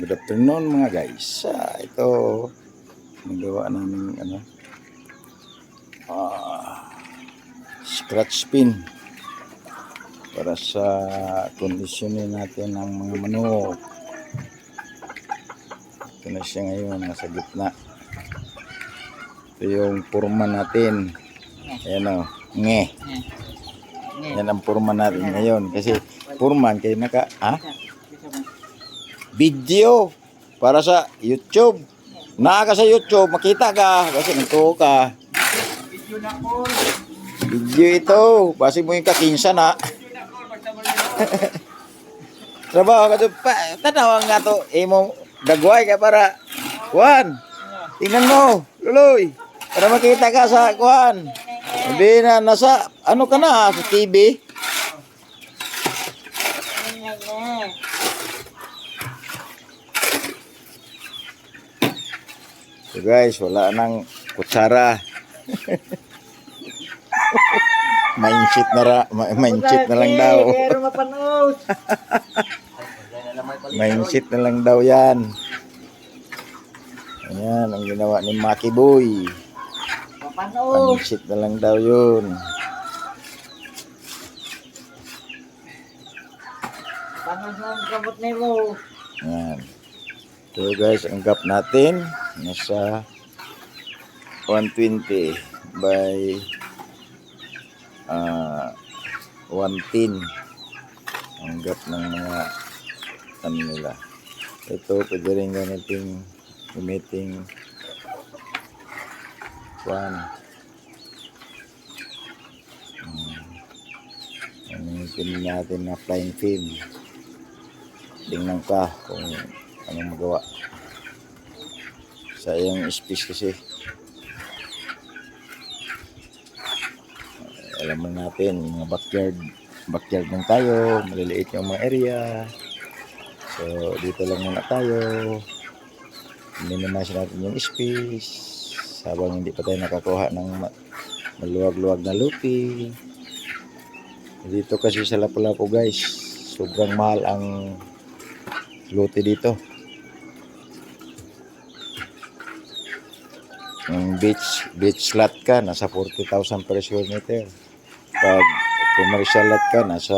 Good afternoon mga guys. Ito nagawa namin scratch pin para sa kondisyonin natin ng mga manok. Ito na siya ngayon, nasa gitna. Ito yung purma natin. Ayan o, yan ang purma natin ngayon. Kasi purman kayo video para sa YouTube. Naa ka sa YouTube, makita ka kasi nagtuo ka. Video ito, basi mo yung kakinsa na. Trabaho ka to, tanawa nga to, mo dagway ka para kuhan. Tingnan mo, luloy, para makita ka sa kuhan. Sabi na nasa ano ka na sa TV. So guys, wala nang kutsara. Mindset na lang daw. Mindset na lang daw yan. Ayan, ang ginawa ni Maki Boy. Mindset na lang daw yun. Ayan. So guys, ang gap natin nasa 120 by 110 ang gap ng mga ano nila. Ito pwede rin gamiting gamitin natin na flying fin. Tingnan ka kung anong magawa sa iyong space kasi alam mo natin yung mga backyard lang tayo, maliliit yung mga area, so dito lang muna tayo, minimize natin yung space habang hindi pa tayo nakakuha ng maluwag-luwag na lupi. Dito kasi sa Lapu-Lapu guys, sobrang mahal ang lote dito. Yung beach lot ka nasa 40,000 per square meter. Pag commercial lot ka nasa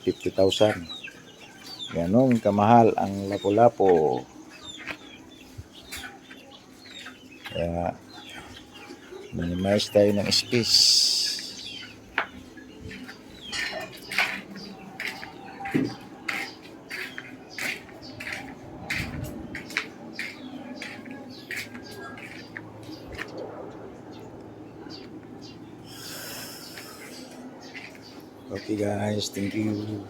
50,000. Ganon kamahal ang Lapu-Lapu. Kaya minimize tayo ng space. Okay guys, thank you.